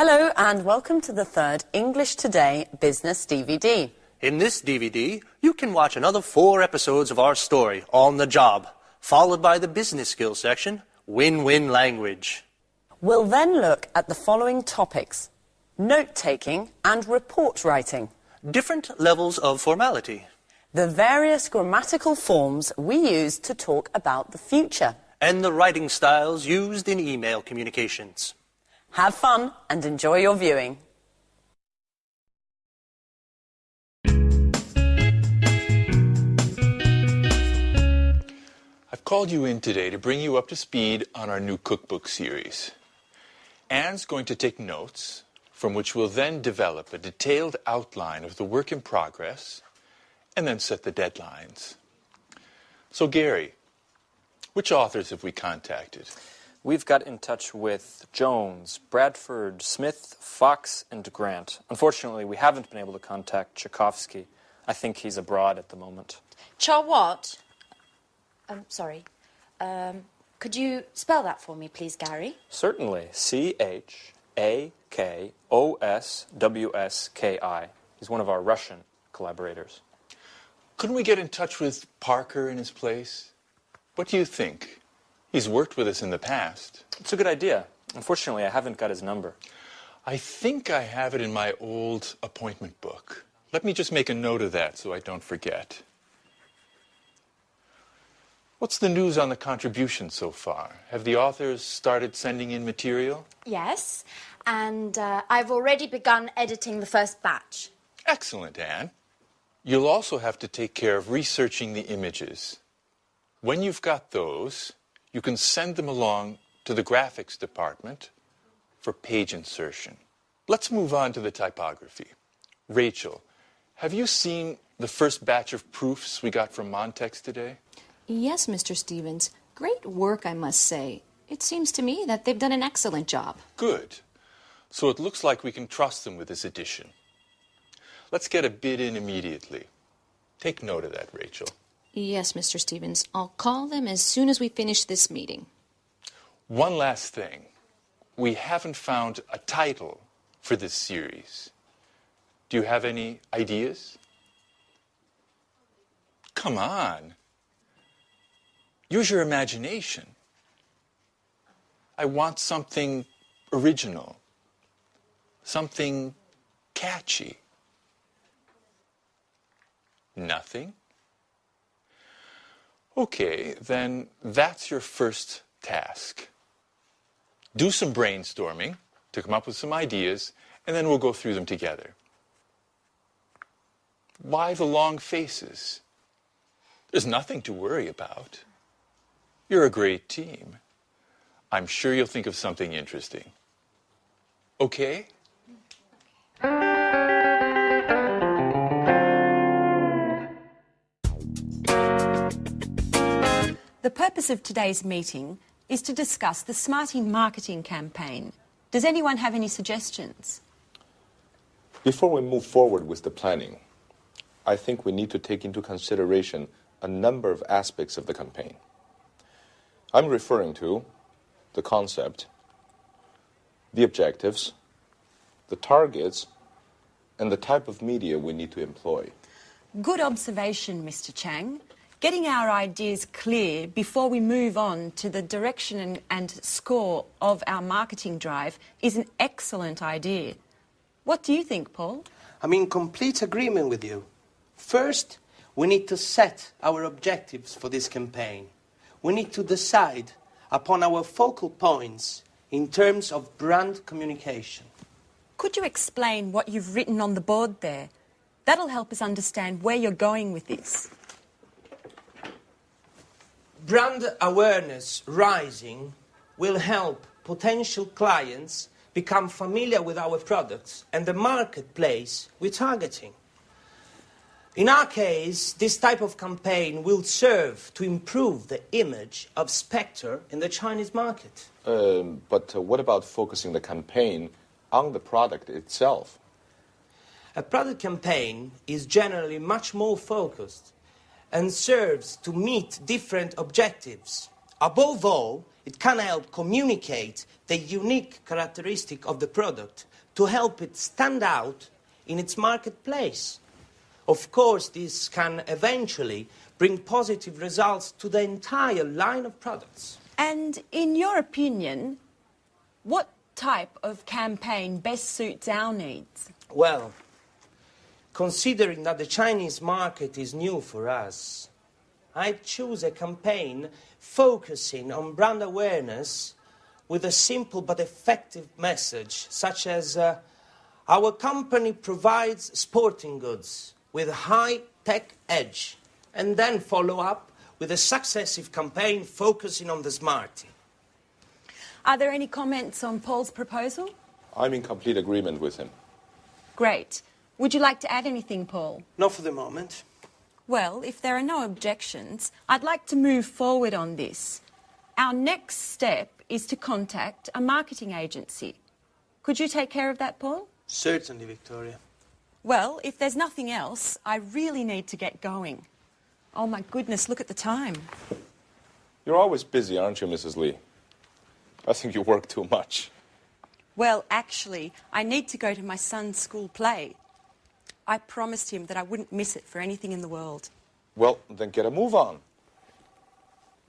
Hello and welcome to the third English Today Business DVD. In this DVD, you can watch another 4 episodes of our story, On the Job, followed by the business skills section, Win-Win Language. We'll then look at the following topics: note-taking and report writing, Different levels of formality, the various grammatical forms we use to talk about the future, and the writing styles used in email communications. Have fun and enjoy your viewing. I've called you in today to bring you up to speed on our new cookbook series. Anne's going to take notes, from which we'll then develop a detailed outline of the work in progress, and then set the deadlines. So Gary, which authors have we contacted? We've got in touch with Jones, Bradford, Smith, Fox, and Grant. Unfortunately, we haven't been able to contact Tchaikovsky. I think he's abroad at the moment. What? Sorry. Could you spell that for me, please, Gary? Certainly. Chakoswski. He's one of our Russian collaborators. Couldn't we get in touch with Parker in his place? What do you think? He's worked with us in the past. It's a good idea. Unfortunately, I haven't got his number. I think I have it in my old appointment book. Let me just make a note of that so I don't forget. What's the news on the contribution so far? Have the authors started sending in material? Yes, and I've already begun editing the first batch. Excellent, Anne. You'll also have to take care of researching the images. When you've got those, you can send them along to the graphics department for page insertion. Let's move on to the typography. Rachel, have you seen the first batch of proofs we got from Montex today? Yes, Mr. Stevens. Great work, I must say. It seems to me that they've done an excellent job. Good. So it looks like we can trust them with this edition. Let's get a bid in immediately. Take note of that, Rachel. Yes, Mr. Stevens. I'll call them as soon as we finish this meeting. One last thing. We haven't found a title for this series. Do you have any ideas? Come on. Use your imagination. I want something original. Something catchy. Nothing? Okay, then that's your first task. Do some brainstorming to come up with some ideas, and then we'll go through them together. Why the long faces? There's nothing to worry about. You're a great team. I'm sure you'll think of something interesting. Okay? The purpose of today's meeting is to discuss the Smarty marketing campaign. Does anyone have any suggestions? Before we move forward with the planning, I think we need to take into consideration a number of aspects of the campaign. I'm referring to the concept, the objectives, the targets, and the type of media we need to employ. Good observation, Mr. Chang. Getting our ideas clear before we move on to the direction and score of our marketing drive is an excellent idea. What do you think, Paul? I'm in complete agreement with you. First, we need to set our objectives for this campaign. We need to decide upon our focal points in terms of brand communication. Could you explain what you've written on the board there? That'll help us understand where you're going with this. Brand awareness rising will help potential clients become familiar with our products and the marketplace we're targeting. In our case, this type of campaign will serve to improve the image of Spectre in the Chinese market. But what about focusing the campaign on the product itself? A product campaign is generally much more focused and serves to meet different objectives. Above all, it can help communicate the unique characteristic of the product to help it stand out in its marketplace. Of course, this can eventually bring positive results to the entire line of products. And in your opinion, what type of campaign best suits our needs? Well, considering that the Chinese market is new for us, I'd choose a campaign focusing on brand awareness with a simple but effective message, such as our company provides sporting goods with a high-tech edge, and then follow up with a successive campaign focusing on the smartie. Are there any comments on Paul's proposal? I'm in complete agreement with him. Great. Would you like to add anything, Paul? Not for the moment. Well, if there are no objections, I'd like to move forward on this. Our next step is to contact a marketing agency. Could you take care of that, Paul? Certainly, Victoria. Well, if there's nothing else, I really need to get going. Oh, my goodness, look at the time. You're always busy, aren't you, Mrs. Lee? I think you work too much. Well, actually, I need to go to my son's school play. I promised him that I wouldn't miss it for anything in the world. Well, then get a move on.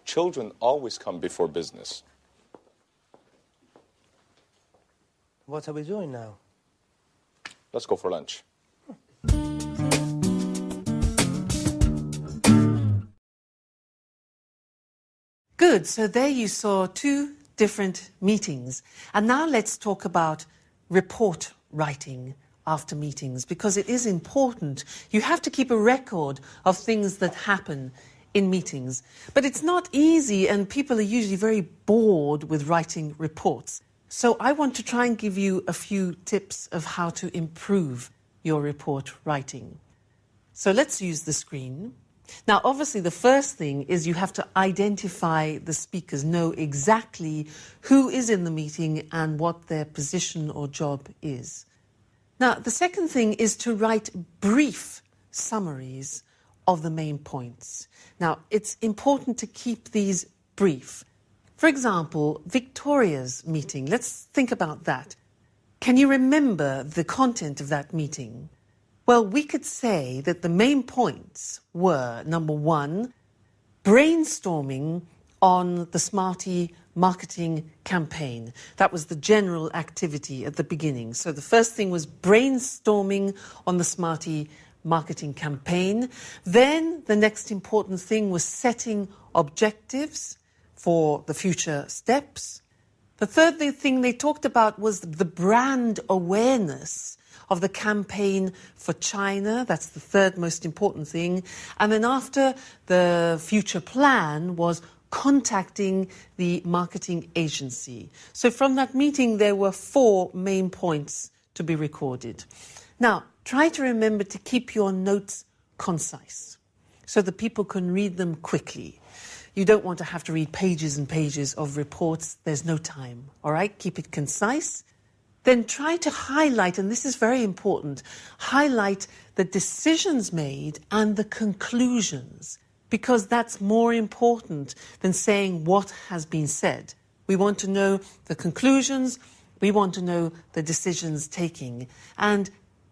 Children always come before business. What are we doing now? Let's go for lunch. Good, so there you saw two different meetings. And now let's talk about report writing after meetings, because it is important. You have to keep a record of things that happen in meetings. But it's not easy, and people are usually very bored with writing reports. So I want to try and give you a few tips of how to improve your report writing. So let's use the screen. Now, obviously, the first thing is you have to identify the speakers, know exactly who is in the meeting and what their position or job is. Now, the second thing is to write brief summaries of the main points. Now, it's important to keep these brief. For example, Victoria's meeting. Let's think about that. Can you remember the content of that meeting? Well, we could say that the main points were, number one, brainstorming on the Smarty marketing campaign. That was the general activity at the beginning. So the first thing was brainstorming on the Smarty marketing campaign. Then the next important thing was setting objectives for the future steps. The third thing they talked about was the brand awareness of the campaign for China. That's the third most important thing. And then after, the future plan was contacting the marketing agency. So from that meeting, there were 4 main points to be recorded. Now, try to remember to keep your notes concise so that people can read them quickly. You don't want to have to read pages and pages of reports. There's no time, all right? Keep it concise. Then try to highlight, and this is very important, highlight the decisions made and the conclusions, because that's more important than saying what has been said. We want to know the conclusions, we want to know the decisions taken. And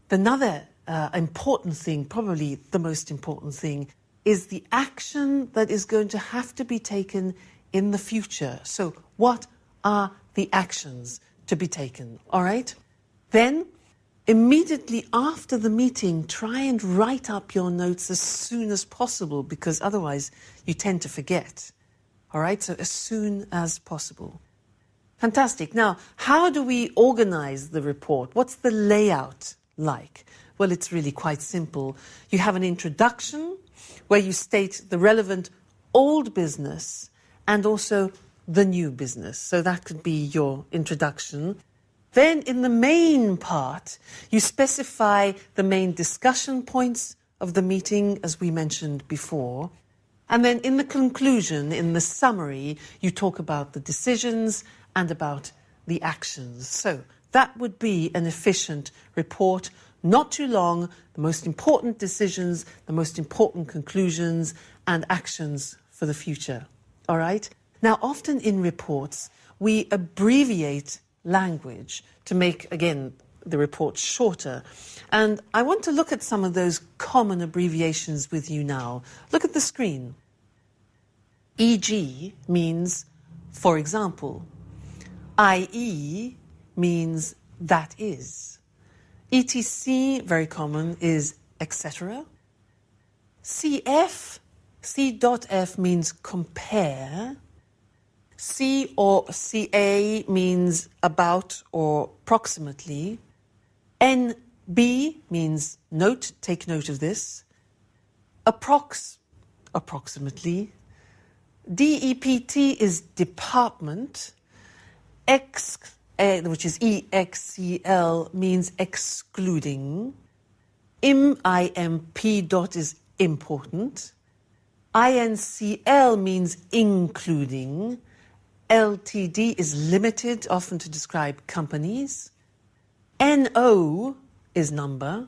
another important thing, probably the most important thing, is the action that is going to have to be taken in the future. So what are the actions to be taken, all right? Then, immediately after the meeting, try and write up your notes as soon as possible, because otherwise you tend to forget, all right? So as soon as possible. Fantastic. Now, how do we organize the report? What's the layout like? Well, it's really quite simple. You have an introduction where you state the relevant old business and also the new business. So that could be your introduction. Then in the main part, you specify the main discussion points of the meeting, as we mentioned before. And then in the conclusion, in the summary, you talk about the decisions and about the actions. So that would be an efficient report, not too long, the most important decisions, the most important conclusions and actions for the future. All right? Now, often in reports, we abbreviate language to make, again, the report shorter. And I want to look at some of those common abbreviations with you now. Look at the screen. E.g. means, for example. I.e. means that is. etc., very common, is etc. C.f means compare. C or ca means about or approximately. NB means note, take note of this. Approximately. DEPT is department. Which is EXCL, means excluding. IMP dot is important. INCL means including. LTD is limited, often to describe companies. NO is number.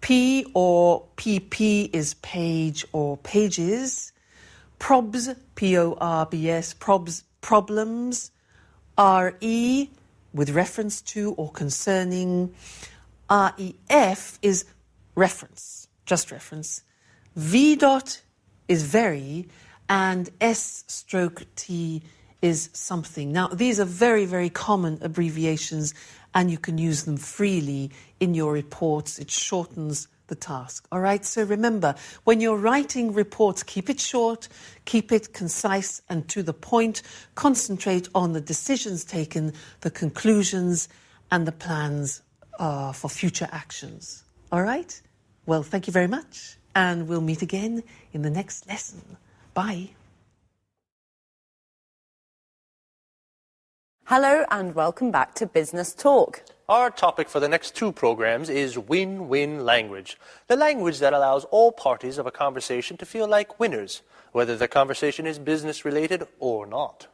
P or PP is page or pages. Probs, P-O-R-B-S, probs, problems. RE, with reference to or concerning. REF is reference, just reference. V dot is very, and S/T is something. Now, these are very, very common abbreviations, and you can use them freely in your reports. It shortens the task. All right, so remember, when you're writing reports, keep it short, keep it concise and to the point. Concentrate on the decisions taken, the conclusions, and the plans for future actions. All right? Well, thank you very much, and we'll meet again in the next lesson. Bye. Hello and welcome back to Business Talk. Our topic for the next two programs is win-win language, the language that allows all parties of a conversation to feel like winners, whether the conversation is business-related or not.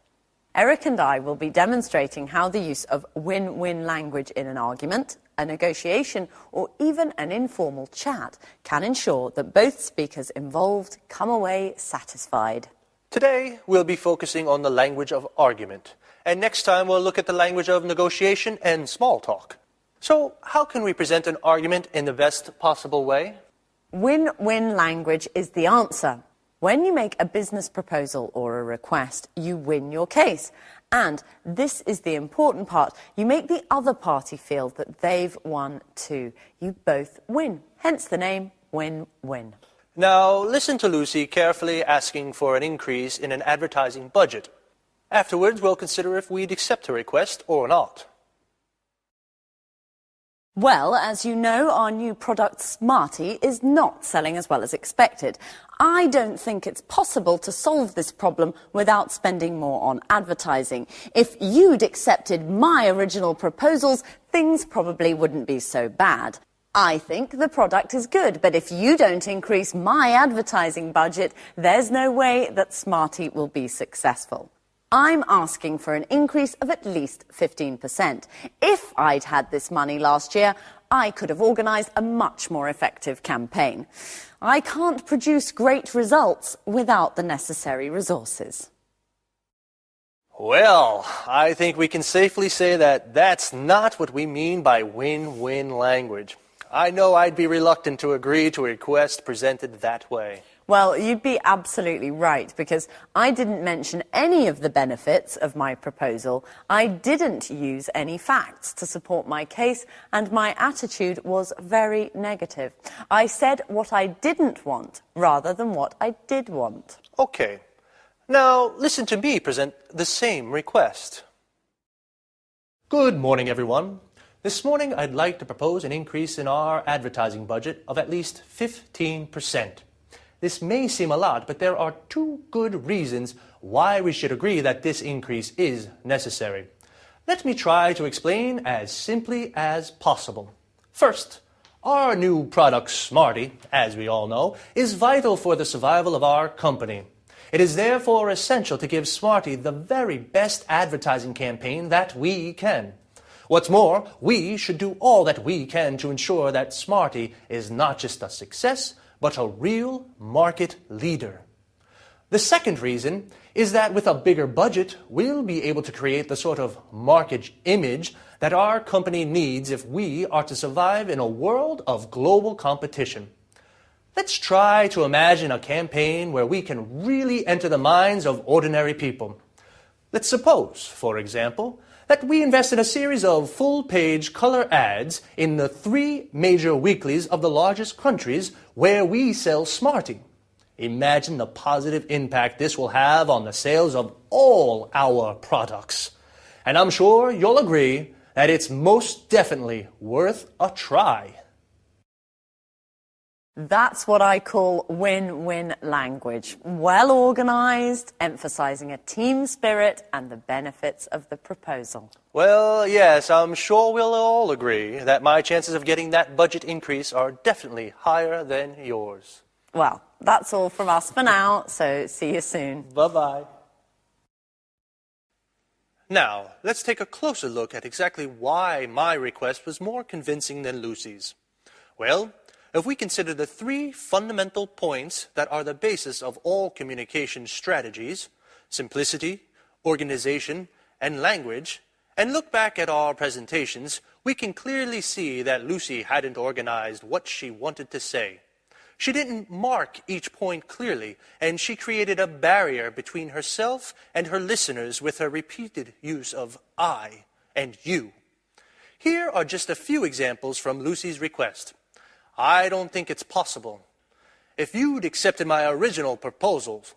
Eric and I will be demonstrating how the use of win-win language in an argument, a negotiation, or even an informal chat can ensure that both speakers involved come away satisfied. Today, we'll be focusing on the language of argument. And next time, we'll look at the language of negotiation and small talk. So, how can we present an argument in the best possible way? Win-win language is the answer. When you make a business proposal or a request, you win your case. And this is the important part. You make the other party feel that they've won too. You both win. Hence the name win-win. Now, listen to Lucy carefully asking for an increase in an advertising budget. Afterwards, we'll consider if we'd accept her request or not. Well, as you know, our new product Smarty is not selling as well as expected. I don't think it's possible to solve this problem without spending more on advertising. If you'd accepted my original proposals, things probably wouldn't be so bad. I think the product is good, but if you don't increase my advertising budget, there's no way that Smarty will be successful. I'm asking for an increase of at least 15%. If I'd had this money last year, I could have organised a much more effective campaign. I can't produce great results without the necessary resources. Well, I think we can safely say that that's not what we mean by win-win language. I know I'd be reluctant to agree to a request presented that way. Well, you'd be absolutely right, because I didn't mention any of the benefits of my proposal. I didn't use any facts to support my case, and my attitude was very negative. I said what I didn't want, rather than what I did want. Okay. Now, listen to me present the same request. Good morning, everyone. This morning, I'd like to propose an increase in our advertising budget of at least 15%. This may seem a lot, but there are two good reasons why we should agree that this increase is necessary. Let me try to explain as simply as possible. First, our new product, Smarty, as we all know, is vital for the survival of our company. It is therefore essential to give Smarty the very best advertising campaign that we can. What's more, we should do all that we can to ensure that Smarty is not just a success, but a real market leader. The second reason is that with a bigger budget, we'll be able to create the sort of market image that our company needs if we are to survive in a world of global competition. Let's try to imagine a campaign where we can really enter the minds of ordinary people. Let's suppose, for example, that we invest in a series of full-page color ads in the 3 major weeklies of the largest countries where we sell Smarty. Imagine the positive impact this will have on the sales of all our products. And I'm sure you'll agree that it's most definitely worth a try. That's what I call win-win language. Well organized, emphasizing a team spirit and the benefits of the proposal. Well, yes, I'm sure we'll all agree that my chances of getting that budget increase are definitely higher than yours. Well, that's all from us for now, so see you soon. Bye-bye. Now, let's take a closer look at exactly why my request was more convincing than Lucy's. Well, if we consider the 3 fundamental points that are the basis of all communication strategies, simplicity, organization, and language, and look back at our presentations, we can clearly see that Lucy hadn't organized what she wanted to say. She didn't mark each point clearly, and she created a barrier between herself and her listeners with her repeated use of I and you. Here are just a few examples from Lucy's request. I don't think it's possible. If you'd accepted my original proposals,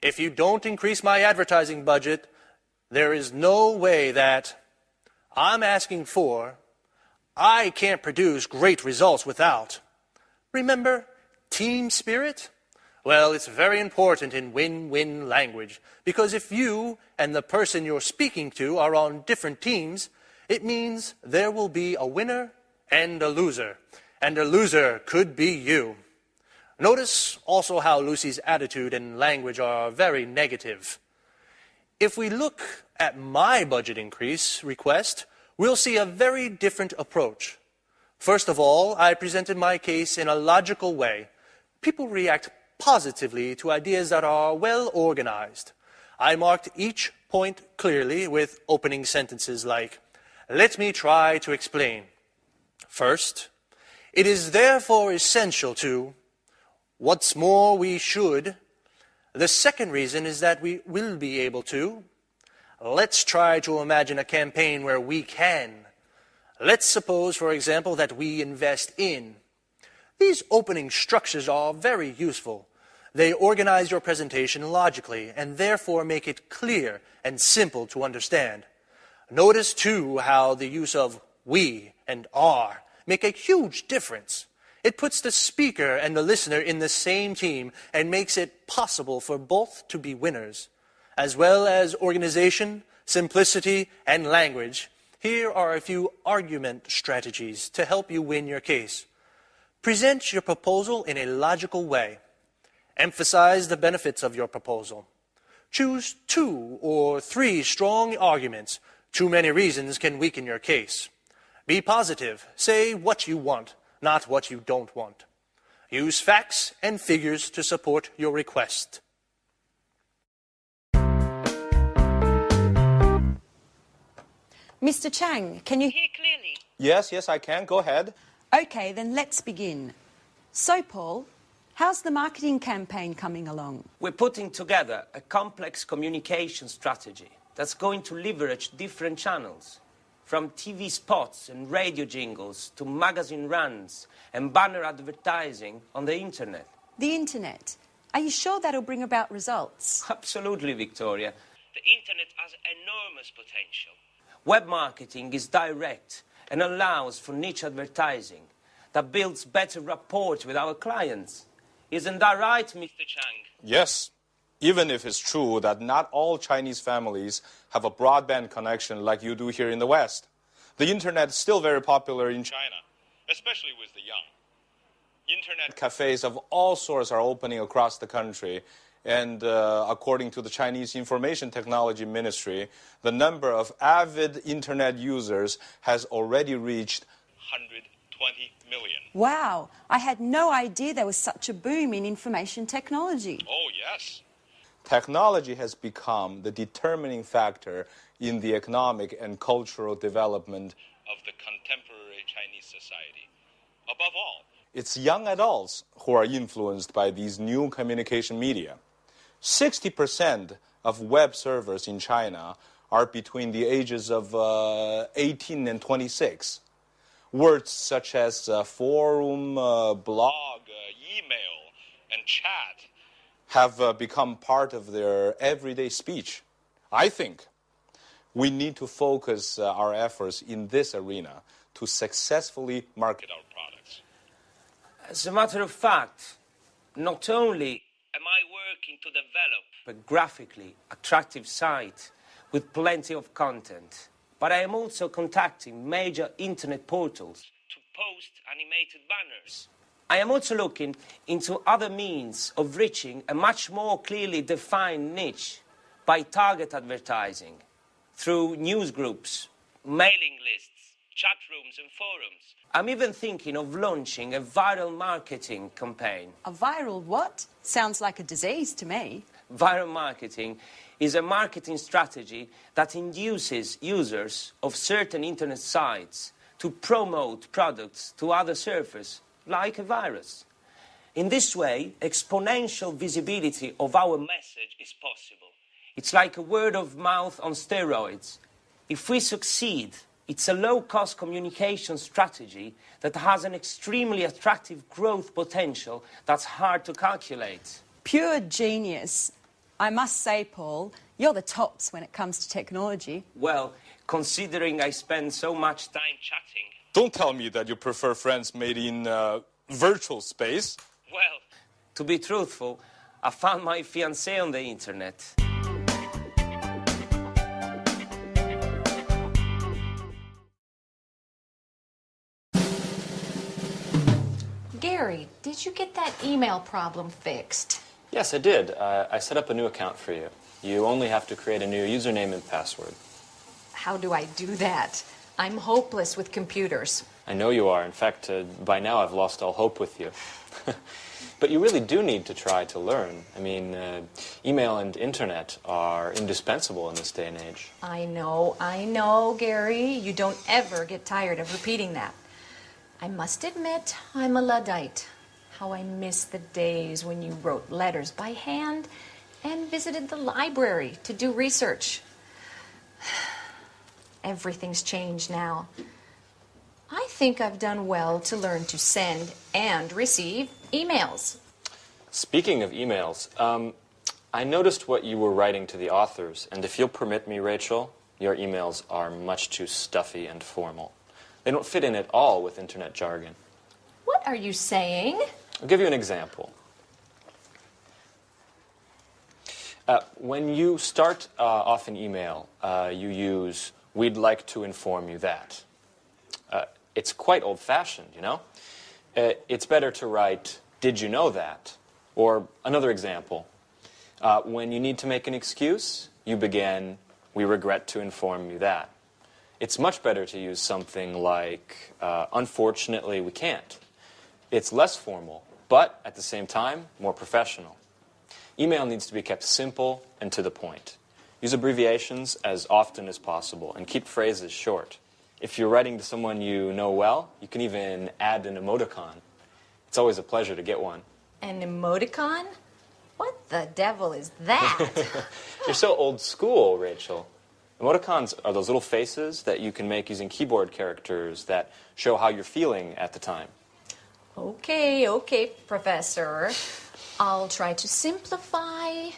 if you don't increase my advertising budget, there is no way that I'm asking for, I can't produce great results without. Remember, team spirit? Well, it's very important in win-win language, because if you and the person you're speaking to are on different teams, it means there will be a winner and a loser. And a loser could be you. Notice also how Lucy's attitude and language are very negative. If we look at my budget increase request, we'll see a very different approach. First of all, I presented my case in a logical way. People react positively to ideas that are well organized. I marked each point clearly with opening sentences like, "Let me try to explain. First, it is therefore essential to, what's more, we should. The second reason is that we will be able to. Let's try to imagine a campaign where we can. Let's suppose, for example, that we invest in." These opening structures are very useful. They organize your presentation logically and therefore make it clear and simple to understand. Notice, too, how the use of we and are make a huge difference. It puts the speaker and the listener in the same team and makes it possible for both to be winners. As well as organization, simplicity, and language, here are a few argument strategies to help you win your case. Present your proposal in a logical way. Emphasize the benefits of your proposal. Choose 2 or 3 strong arguments. Too many reasons can weaken your case. Be positive. Say what you want, not what you don't want. Use facts and figures to support your request. Mr. Chang, can you hear clearly? Yes, I can. Go ahead. Okay, then let's begin. So, Paul, how's the marketing campaign coming along? We're putting together a complex communication strategy that's going to leverage different channels, from TV spots and radio jingles to magazine runs and banner advertising on the internet. The internet? Are you sure that'll bring about results? Absolutely, Victoria. The internet has enormous potential. Web marketing is direct and allows for niche advertising that builds better rapport with our clients. Isn't that right, Mr. Chang? Yes, even if it's true that not all Chinese families have a broadband connection like you do here in the West. The internet is still very popular in China, especially with the young. Internet cafes of all sorts are opening across the country. And according to the Chinese Information Technology Ministry, the number of avid internet users has already reached 120 million. Wow, I had no idea there was such a boom in information technology. Oh, yes. Technology has become the determining factor in the economic and cultural development of the contemporary Chinese society. Above all, it's young adults who are influenced by these new communication media. 60% of web servers in China are between the ages of 18 and 26. Words such as forum, blog, email, and chat have become part of their everyday speech. I think we need to focus our efforts in this arena to successfully market our products. As a matter of fact, not only am I working to develop a graphically attractive site with plenty of content, but I am also contacting major internet portals to post animated banners. I am also looking into other means of reaching a much more clearly defined niche by target advertising through news groups, mailing lists, chat rooms and forums. I'm even thinking of launching a viral marketing campaign. A viral what? Sounds like a disease to me. Viral marketing is a marketing strategy that induces users of certain internet sites to promote products to other surfers, like a virus. In this way, exponential visibility of our message is possible. It's like a word of mouth on steroids. If we succeed, it's a low-cost communication strategy that has an extremely attractive growth potential that's hard to calculate. Pure genius. I must say, Paul, you're the tops when it comes to technology. Well, considering I spend so much time chatting... Don't tell me that you prefer friends made in virtual space. Well, to be truthful, I found my fiancée on the internet. Gary, did you get that email problem fixed? Yes, I did. I set up a new account for you. You only have to create a new username and password. How do I do that? I'm hopeless with computers. I know you are. In fact, by now I've lost all hope with you. But you really do need to try to learn. I mean, email and internet are indispensable in this day and age. I know, Gary. You don't ever get tired of repeating that. I must admit, I'm a Luddite. How I miss the days when you wrote letters by hand and visited the library to do research. Everything's changed now. I think I've done well to learn to send and receive emails. Speaking of emails, I noticed what you were writing to the authors, and if you'll permit me, Rachel, your emails are much too stuffy and formal. They don't fit in at all with internet jargon. What are you saying? I'll give you an example. When you start off an email, you use, "We'd like to inform you that." It's quite old-fashioned, you know? It's better to write, "Did you know that?" Or another example. When you need to make an excuse, you begin, "We regret to inform you that." It's much better to use something like, "Unfortunately, we can't." It's less formal, but at the same time, more professional. Email needs to be kept simple and to the point. Use abbreviations as often as possible and keep phrases short. If you're writing to someone you know well, you can even add an emoticon. It's always a pleasure to get one. An emoticon? What the devil is that? You're so old school, Rachel. Emoticons are those little faces that you can make using keyboard characters that show how you're feeling at the time. Okay, Professor. I'll try to simplify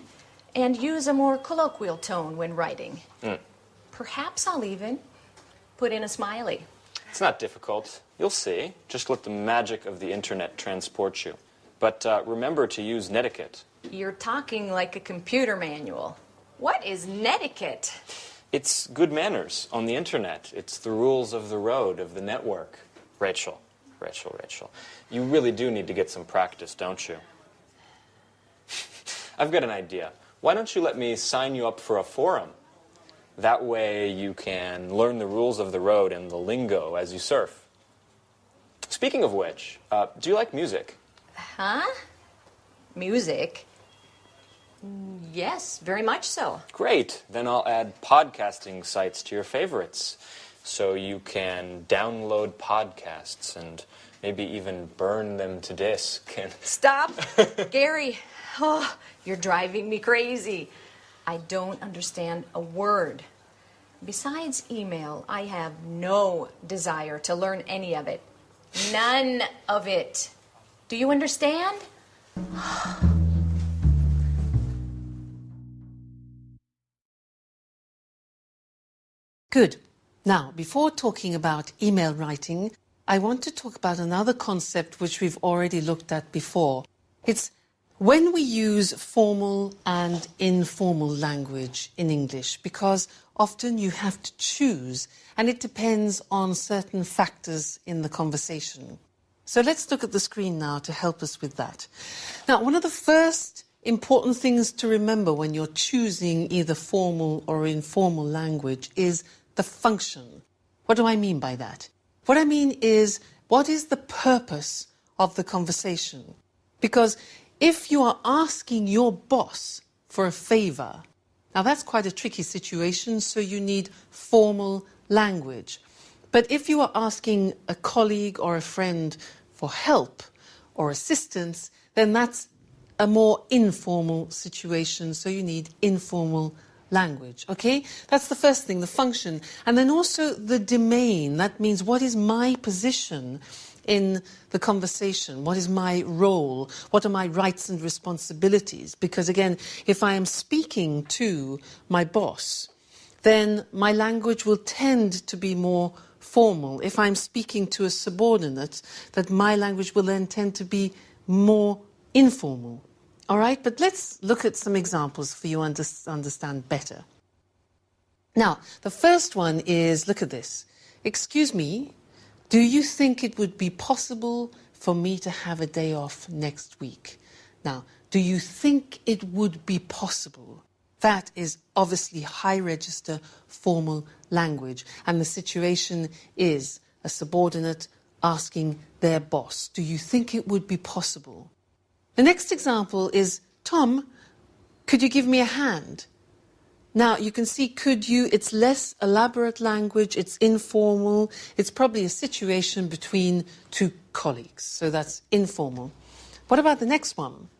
and use a more colloquial tone when writing. Perhaps I'll even put in a smiley. It's not difficult. You'll see. Just let the magic of the internet transport you. But remember to use netiquette. You're talking like a computer manual. What is netiquette? It's good manners on the internet. It's the rules of the road, of the network. Rachel. You really do need to get some practice, don't you? I've got an idea. Why don't you let me sign you up for a forum? That way you can learn the rules of the road and the lingo as you surf. Speaking of which, do you like music? Huh? Music? Yes, very much so. Great. Then I'll add podcasting sites to your favorites, so you can download podcasts and maybe even burn them to disk. And Stop, Gary. Oh, you're driving me crazy. I don't understand a word. Besides email, I have no desire to learn any of it. None of it. Do you understand? Good. Now, before talking about email writing, I want to talk about another concept which we've already looked at before. It's when we use formal and informal language in English, because often you have to choose, and it depends on certain factors in the conversation. So let's look at the screen now to help us with that. Now, one of the first important things to remember when you're choosing either formal or informal language is the function. What do I mean by that? What I mean is, what is the purpose of the conversation? Because if you are asking your boss for a favor, now that's quite a tricky situation, so you need formal language. But if you are asking a colleague or a friend for help or assistance, then that's a more informal situation, so you need informal language, okay? That's the first thing, the function. And then also the domain. That means, what is my position in the conversation? What is my role? What are my rights and responsibilities? Because again, if I am speaking to my boss, then my language will tend to be more formal. If I'm speaking to a subordinate, that my language will then tend to be more informal. All right, but let's look at some examples for you to understand better. Now, the first one is, look at this. Excuse me, do you think it would be possible for me to have a day off next week? Now, do you think it would be possible? That is obviously high register formal language. And the situation is a subordinate asking their boss, do you think it would be possible? The next example is, Tom, could you give me a hand? Now, you can see could you, it's less elaborate language, it's informal, it's probably a situation between two colleagues, so that's informal. What about the next one?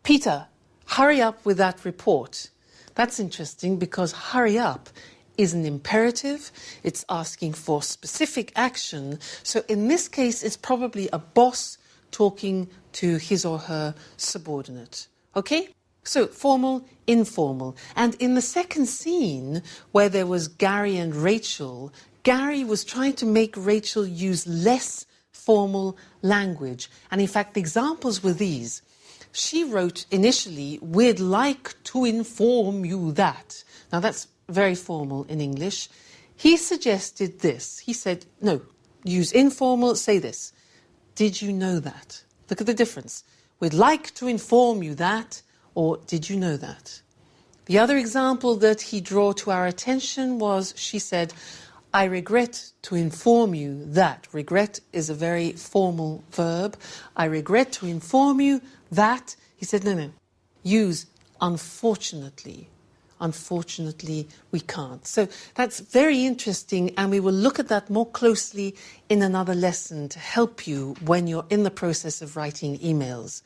Peter, hurry up with that report. That's interesting because hurry up is an imperative, it's asking for specific action, so in this case it's probably a boss talking to his or her subordinate. Okay? So, formal, informal. And in the second scene, where there was Gary and Rachel, Gary was trying to make Rachel use less formal language. And in fact, the examples were these. She wrote initially, we'd like to inform you that. Now, that's very formal in English. He suggested this. He said, no, use informal, say this. Did you know that? Look at the difference. We'd like to inform you that, or did you know that? The other example that he drew to our attention was, she said, I regret to inform you that. Regret is a very formal verb. I regret to inform you that. He said, no, use unfortunately. Unfortunately, we can't. So that's very interesting, and we will look at that more closely in another lesson to help you when you're in the process of writing emails.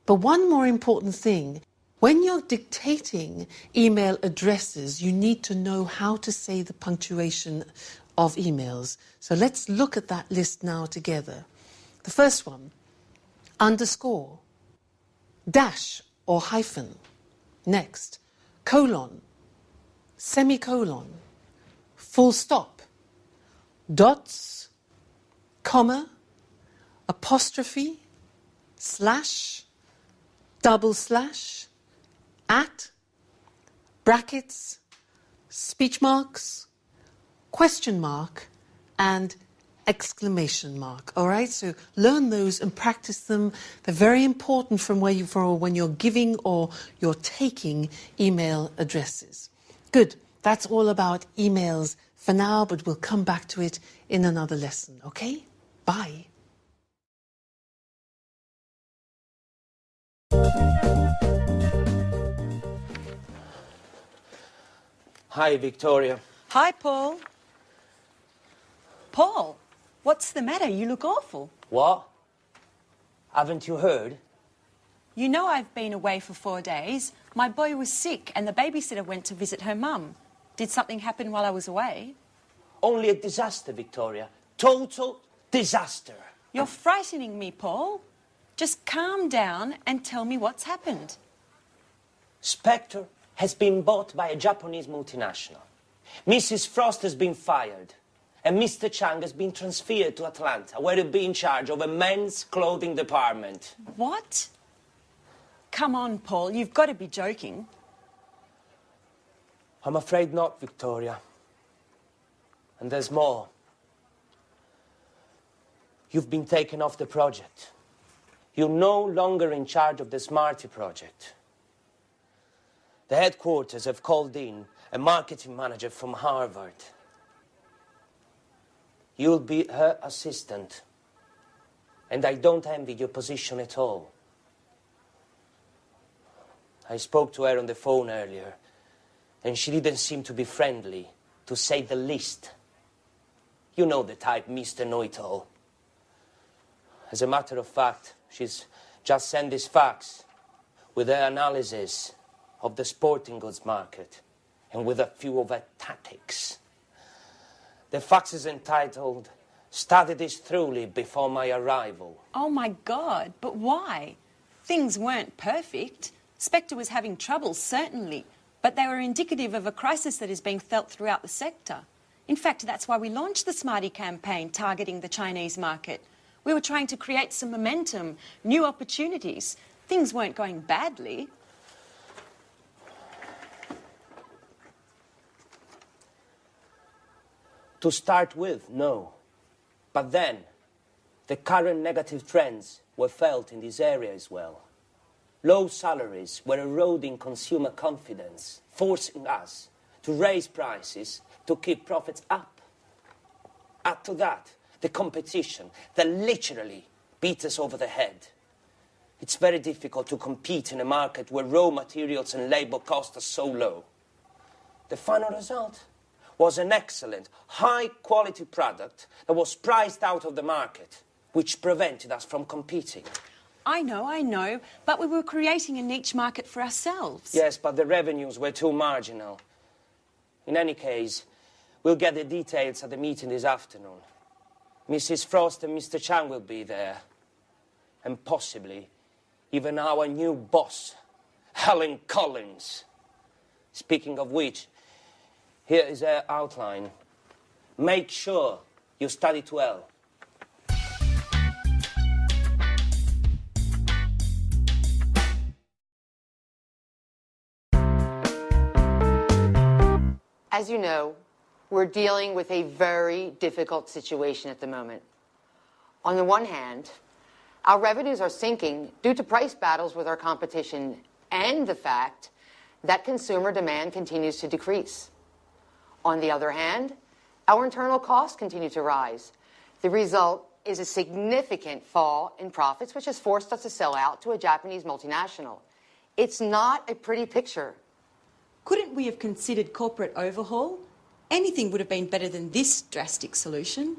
But one more important thing, when you're dictating email addresses, you need to know how to say the punctuation of emails. So let's look at that list now together. The first one, underscore, dash or hyphen. Next, colon, semicolon, full stop, dots, comma, apostrophe, slash, double slash, at, brackets, speech marks, question mark, and exclamation mark. All right, so learn those and practice them. They're very important from when you're giving or you're taking email addresses. Good. That's all about emails for now, but we'll come back to it in another lesson. Okay? Bye. Hi, Victoria. Hi, Paul. Paul, what's the matter? You look awful. What? Haven't you heard? You know I've been away for 4 days. My boy was sick and the babysitter went to visit her mum. Did something happen while I was away? Only a disaster, Victoria. Total disaster. You're frightening me, Paul. Just calm down and tell me what's happened. Spectre has been bought by a Japanese multinational. Mrs. Frost has been fired. And Mr. Chang has been transferred to Atlanta, where he'll be in charge of a men's clothing department. What? Come on, Paul, you've got to be joking. I'm afraid not, Victoria. And there's more. You've been taken off the project. You're no longer in charge of the Smarty project. The headquarters have called in a marketing manager from Harvard. You'll be her assistant. And I don't envy your position at all. I spoke to her on the phone earlier, and she didn't seem to be friendly, to say the least. You know the type, Mr. Know-it-all. As a matter of fact, she's just sent this fax with her analysis of the sporting goods market and with a few of her tactics. The fax is entitled, "Studied this thoroughly before my arrival." Oh, my God, but why? Things weren't perfect. Spectre was having trouble, certainly, but they were indicative of a crisis that is being felt throughout the sector. In fact, that's why we launched the Smarty campaign targeting the Chinese market. We were trying to create some momentum, new opportunities. Things weren't going badly. To start with, no. But then, the current negative trends were felt in this area as well. Low salaries were eroding consumer confidence, forcing us to raise prices to keep profits up. Add to that, the competition that literally beat us over the head. It's very difficult to compete in a market where raw materials and labor costs are so low. The final result was an excellent, high-quality product that was priced out of the market, which prevented us from competing. I know, but we were creating a niche market for ourselves. Yes, but the revenues were too marginal. In any case, we'll get the details at the meeting this afternoon. Mrs. Frost and Mr. Chang will be there. And possibly even our new boss, Helen Collins. Speaking of which, here is her outline. Make sure you study it well. As you know, we're dealing with a very difficult situation at the moment. On the one hand, our revenues are sinking due to price battles with our competition and the fact that consumer demand continues to decrease. On the other hand, our internal costs continue to rise. The result is a significant fall in profits, which has forced us to sell out to a Japanese multinational. It's not a pretty picture. Couldn't we have considered corporate overhaul? Anything would have been better than this drastic solution.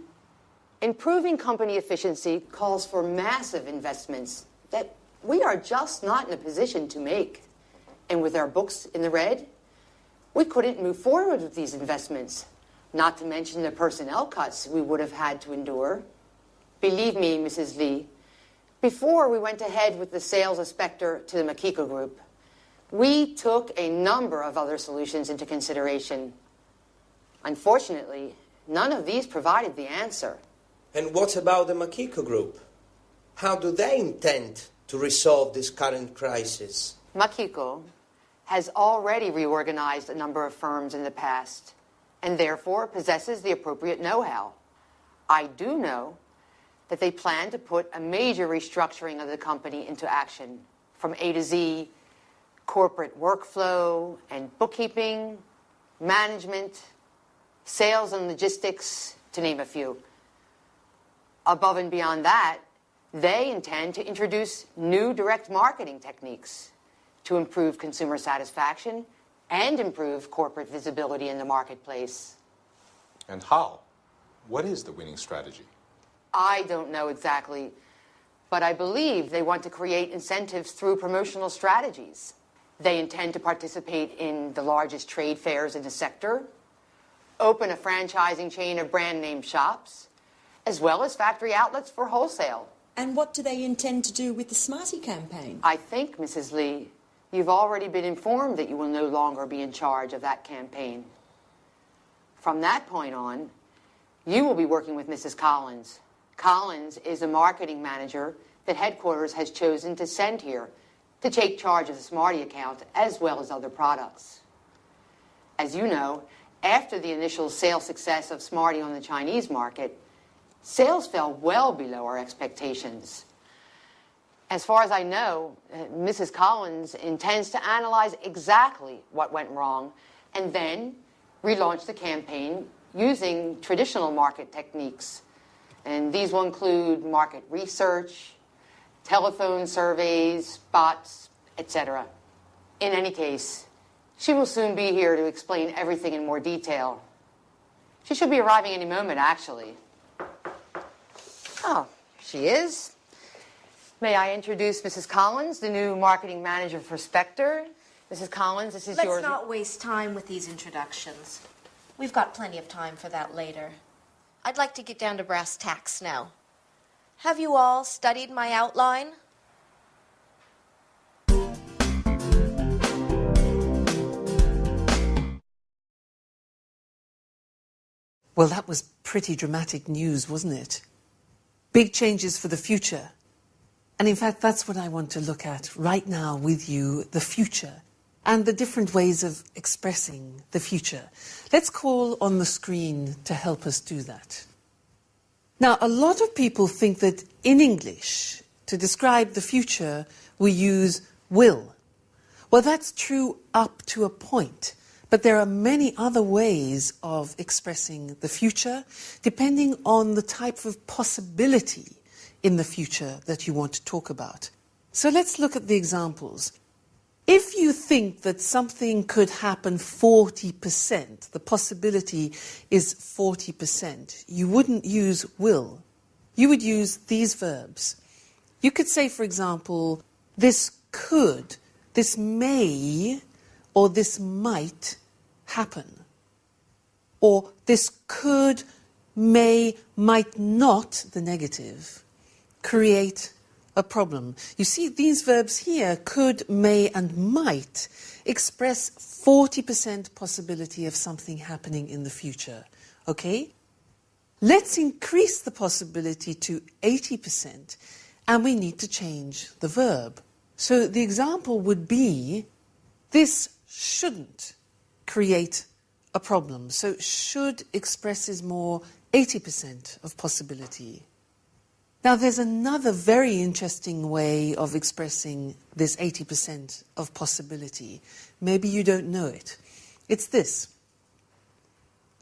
Improving company efficiency calls for massive investments that we are just not in a position to make. And with our books in the red, we couldn't move forward with these investments, not to mention the personnel cuts we would have had to endure. Believe me, Mrs. Lee, before we went ahead with the sales of Spectre to the Makiko Group, we took a number of other solutions into consideration. Unfortunately, none of these provided the answer. And what about the Makiko Group? How do they intend to resolve this current crisis? Makiko has already reorganized a number of firms in the past and therefore possesses the appropriate know-how. I do know that they plan to put a major restructuring of the company into action, from A to Z, corporate workflow and bookkeeping, management, sales and logistics, to name a few. Above and beyond that, they intend to introduce new direct marketing techniques to improve consumer satisfaction and improve corporate visibility in the marketplace. And how? What is the winning strategy? I don't know exactly, but I believe they want to create incentives through promotional strategies. They intend to participate in the largest trade fairs in the sector, open a franchising chain of brand name shops, as well as factory outlets for wholesale. And what do they intend to do with the Smarty campaign? I think, Mrs. Lee, you've already been informed that you will no longer be in charge of that campaign. From that point on, you will be working with Mrs. Collins. Collins is a marketing manager that headquarters has chosen to send here to take charge of the Smarty account as well as other products. As you know, after the initial sales success of Smarty on the Chinese market, sales fell well below our expectations. As far as I know, Mrs. Collins intends to analyze exactly what went wrong and then relaunch the campaign using traditional market techniques. And these will include market research, telephone surveys, bots, etc. In any case, she will soon be here to explain everything in more detail. She should be arriving any moment, actually. Oh, she is. May I introduce Mrs. Collins, the new marketing manager for Spectre? Mrs. Collins, this is yours. Let's not waste time with these introductions. We've got plenty of time for that later. I'd like to get down to brass tacks now. Have you all studied my outline? Well, that was pretty dramatic news, wasn't it? Big changes for the future. And in fact, that's what I want to look at right now with you, the future, and the different ways of expressing the future. Let's call on the screen to help us do that. Now, a lot of people think that in English, to describe the future, we use will. Well, that's true up to a point. But there are many other ways of expressing the future, depending on the type of possibility in the future that you want to talk about. So let's look at the examples. If you think that something could happen 40%, the possibility is 40%, you wouldn't use will. You would use these verbs. You could say, for example, this could, this may, or this might happen. Or this could, may, might not, the negative, create a problem. You see, these verbs here, could, may, and might, express 40% possibility of something happening in the future. Okay? Let's increase the possibility to 80%, and we need to change the verb. So the example would be, this shouldn't create a problem. So should expresses more 80% of possibility. Now there's another very interesting way of expressing this 80% of possibility. Maybe you don't know it. It's this.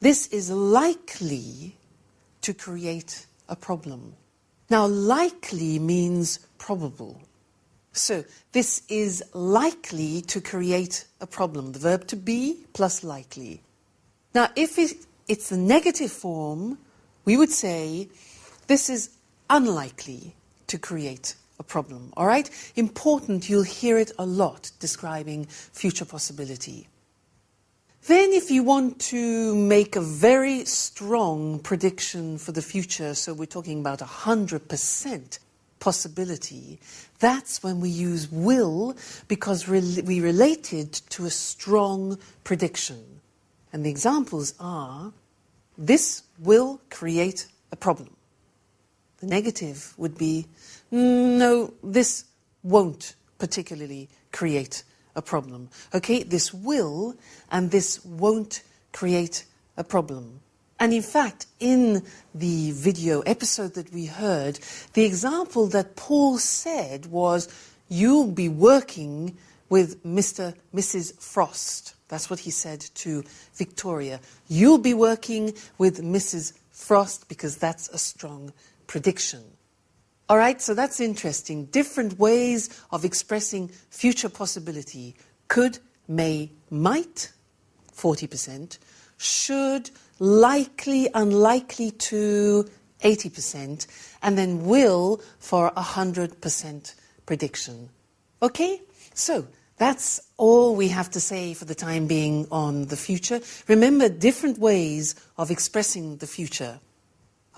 This is likely to create a problem. Now likely means probable. So this is likely to create a problem. The verb to be plus likely. Now if it's the negative form, we would say this is unlikely to create a problem. All right? Important, you'll hear it a lot describing future possibility. Then if you want to make a very strong prediction for the future, so we're talking about 100% possibility, that's when we use will, because we relate it to a strong prediction. And the examples are, this will create a problem. The negative would be, no, this won't particularly create a problem. Okay, this will and this won't create a problem. And in fact, in the video episode that we heard, the example that Paul said was, you'll be working with Mrs. Frost. That's what he said to Victoria. You'll be working with Mrs. Frost because that's a strong prediction. All right, so that's interesting. Different ways of expressing future possibility. Could, may, might, 40%, should, likely, unlikely to, 80%, and then will for 100% prediction. Okay? So that's all we have to say for the time being on the future. Remember different ways of expressing the future.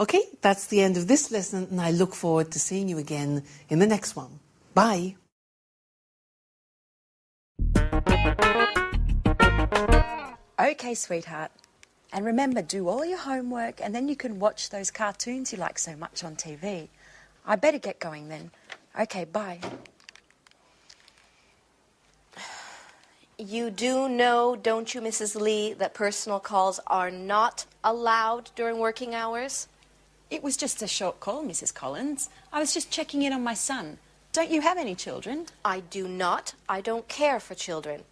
Okay? That's the end of this lesson, and I look forward to seeing you again in the next one. Bye. Okay, sweetheart. And remember, do all your homework and then you can watch those cartoons you like so much on TV. I better get going then. Okay, bye. You do know, don't you, Mrs. Lee, that personal calls are not allowed during working hours? It was just a short call, Mrs. Collins. I was just checking in on my son. Don't you have any children? I do not. I don't care for children.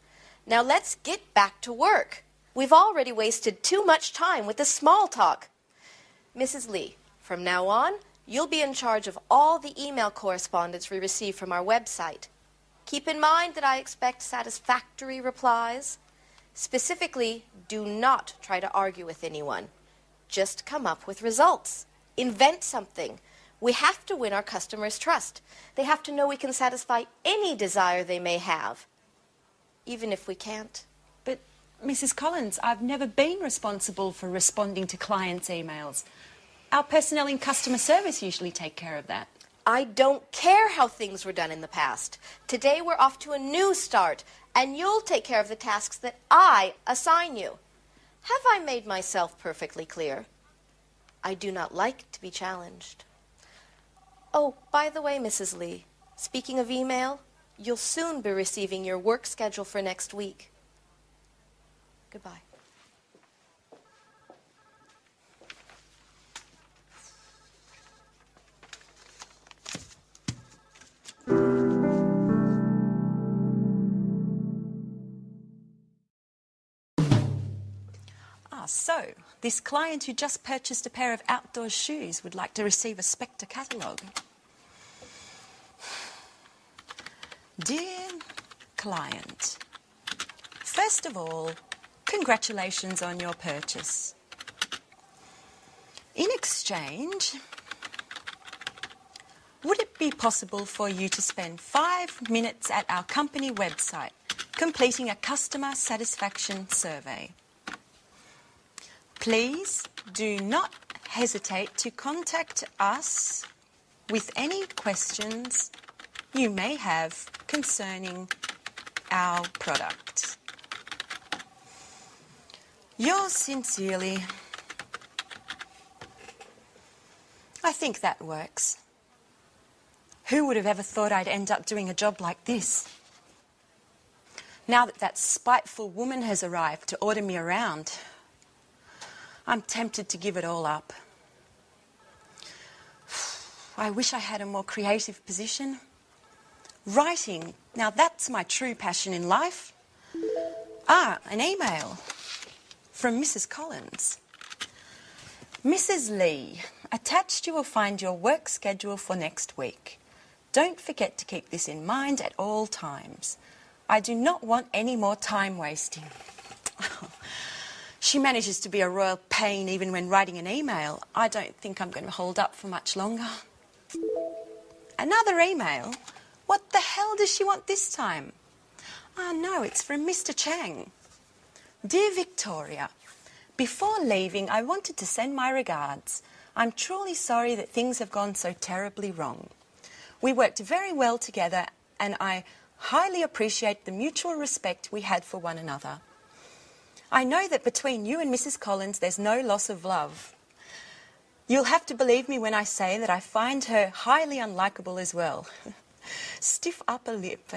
Now let's get back to work. We've already wasted too much time with this small talk. Mrs. Lee, from now on, you'll be in charge of all the email correspondence we receive from our website. Keep in mind that I expect satisfactory replies. Specifically, do not try to argue with anyone. Just come up with results. Invent something. We have to win our customers' trust. They have to know we can satisfy any desire they may have, even if we can't. But, Mrs. Collins, I've never been responsible for responding to clients' emails. Our personnel in customer service usually take care of that. I don't care how things were done in the past. Today we're off to a new start, and you'll take care of the tasks that I assign you. Have I made myself perfectly clear? I do not like to be challenged. Oh, by the way, Mrs. Lee, speaking of email, you'll soon be receiving your work schedule for next week. Goodbye. So, this client who just purchased a pair of outdoor shoes would like to receive a Spectre catalogue. Dear client, first of all, congratulations on your purchase. In exchange, would it be possible for you to spend 5 minutes at our company website completing a customer satisfaction survey? Please do not hesitate to contact us with any questions you may have concerning our product. Yours sincerely. I think that works. Who would have ever thought I'd end up doing a job like this? Now that that spiteful woman has arrived to order me around, I'm tempted to give it all up. I wish I had a more creative position. Writing, now that's my true passion in life. An email from Mrs. Collins. Mrs. Lee, attached you will find your work schedule for next week. Don't forget to keep this in mind at all times. I do not want any more time wasting. She manages to be a royal pain even when writing an email. I don't think I'm going to hold up for much longer. Another email? What the hell does she want this time? Oh no, it's from Mr. Chang. Dear Victoria, before leaving, I wanted to send my regards. I'm truly sorry that things have gone so terribly wrong. We worked very well together and I highly appreciate the mutual respect we had for one another. I know that between you and Mrs. Collins there's no loss of love. You'll have to believe me when I say that I find her highly unlikable as well. Stiff upper lip.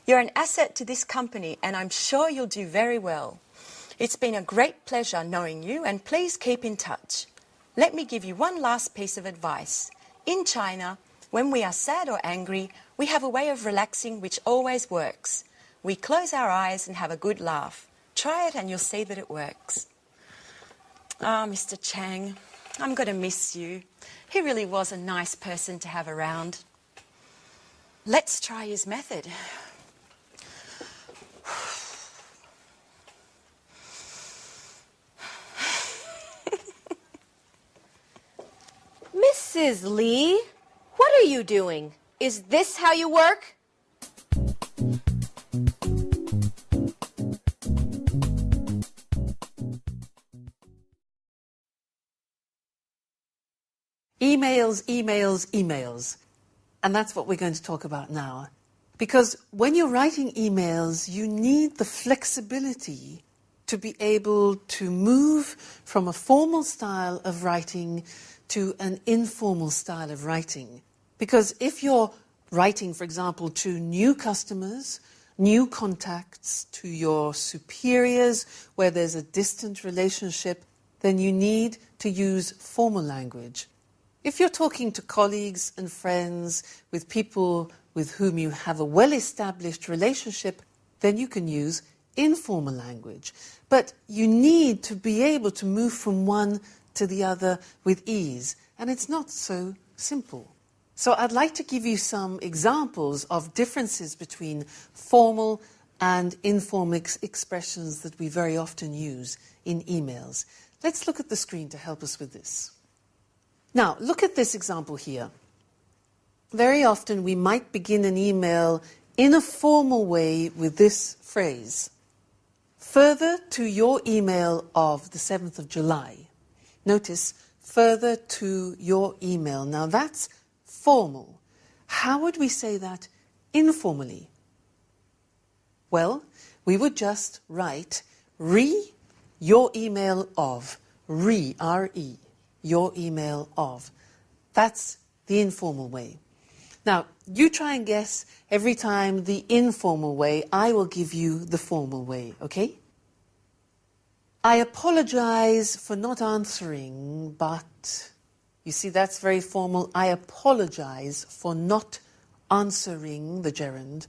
You're an asset to this company and I'm sure you'll do very well. It's been a great pleasure knowing you and please keep in touch. Let me give you one last piece of advice. In China, when we are sad or angry, we have a way of relaxing which always works. We close our eyes and have a good laugh. Try it and you'll see that it works. Ah, Mr. Chang, I'm going to miss you. He really was a nice person to have around. Let's try his method. Mrs. Lee, what are you doing? Is this how you work? Emails, emails, emails. And that's what we're going to talk about now. Because when you're writing emails, you need the flexibility to be able to move from a formal style of writing to an informal style of writing. Because if you're writing, for example, to new customers, new contacts, to your superiors, where there's a distant relationship, then you need to use formal language. If you're talking to colleagues and friends, with people with whom you have a well-established relationship, then you can use informal language. But you need to be able to move from one to the other with ease, and it's not so simple. So I'd like to give you some examples of differences between formal and informal expressions that we very often use in emails. Let's look at the screen to help us with this. Now, look at this example here. Very often we might begin an email in a formal way with this phrase. Further to your email of the 7th of July. Notice, further to your email. Now that's formal. How would we say that informally? Well, we would just write your email of. R-E. Your email of. That's the informal way. Now, you try and guess every time the informal way. I will give you the formal way, okay? I apologize for not answering, but... You see, that's very formal. I apologize for not answering the gerund,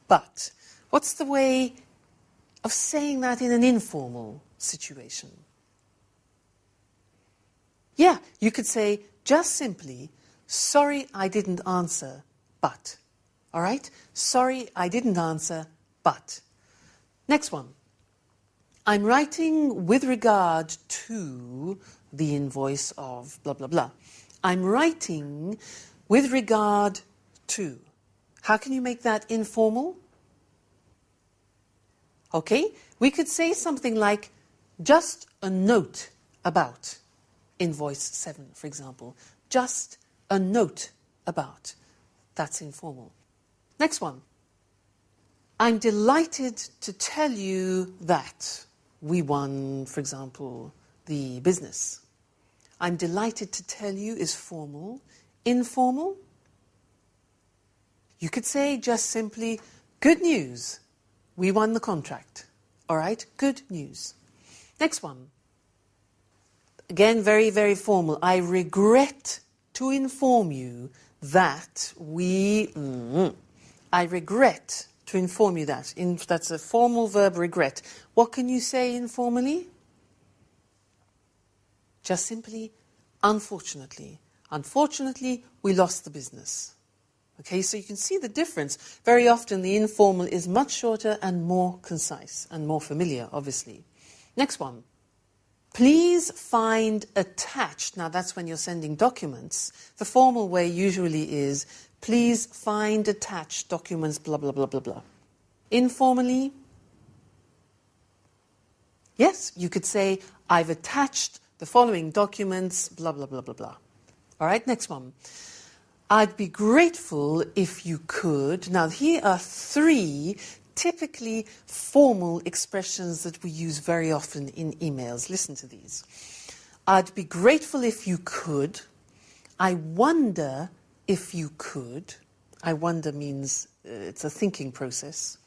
but... What's the way of saying that in an informal situation? Yeah, you could say just simply, sorry I didn't answer, but. All right? Sorry I didn't answer, but. Next one. I'm writing with regard to the invoice of blah, blah, blah. I'm writing with regard to. How can you make that informal? Okay, we could say something like, just a note about. Invoice 7, for example. Just a note about. That's informal. Next one. I'm delighted to tell you that we won, for example, the business. I'm delighted to tell you is formal. Informal? You could say just simply, good news. We won the contract. All right? Good news. Next one. Again, very, very formal. I regret to inform you that we... I regret to inform you that. That's a formal verb, regret. What can you say informally? Just simply, unfortunately. Unfortunately, we lost the business. Okay, so you can see the difference. Very often the informal is much shorter and more concise and more familiar, obviously. Next one. Please find attached. Now that's when you're sending documents. The formal way usually is, please find attached documents, blah, blah, blah, blah, blah. Informally, yes, you could say, I've attached the following documents, blah, blah, blah, blah, blah. All right, next one. I'd be grateful if you could. Now, here are 3 typically formal expressions that we use very often in emails. Listen to these. I'd be grateful if you could. I wonder if you could. I wonder means it's a thinking process.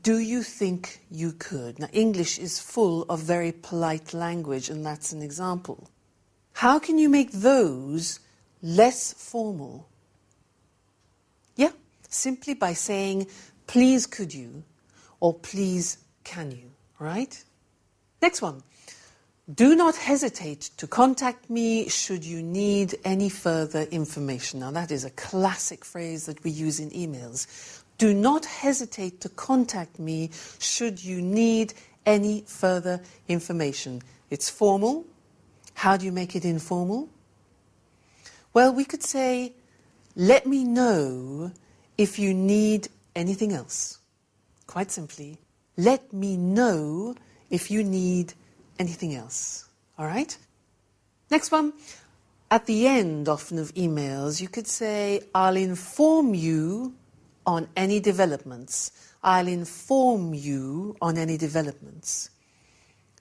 Do you think you could? Now, English is full of very polite language, and that's an example. How can you make those less formal? Yeah, simply by saying, please could you, or please can you, right? Next one. Do not hesitate to contact me should you need any further information. Now that is a classic phrase that we use in emails. Do not hesitate to contact me should you need any further information. It's formal. How do you make it informal? Well, we could say, let me know if you need anything else. Quite simply, let me know if you need anything else. All right? Next one. At the end, often, of emails, you could say, I'll inform you on any developments. I'll inform you on any developments.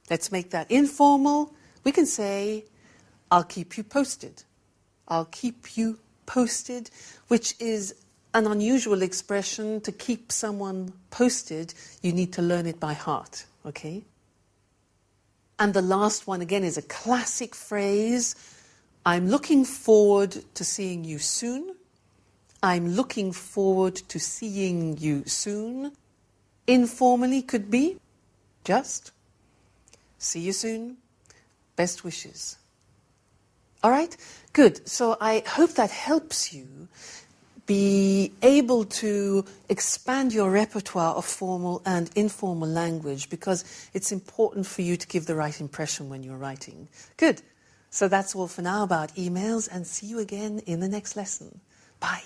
Let's make that informal. We can say, I'll keep you posted. I'll keep you posted, which is an unusual expression. To keep someone posted, you need to learn it by heart, okay? And the last one, again, is a classic phrase. I'm looking forward to seeing you soon. I'm looking forward to seeing you soon. Informally could be just, see you soon, best wishes. All right? Good. So I hope that helps you be able to expand your repertoire of formal and informal language, because it's important for you to give the right impression when you're writing. Good. So that's all for now about emails, and see you again in the next lesson. Bye.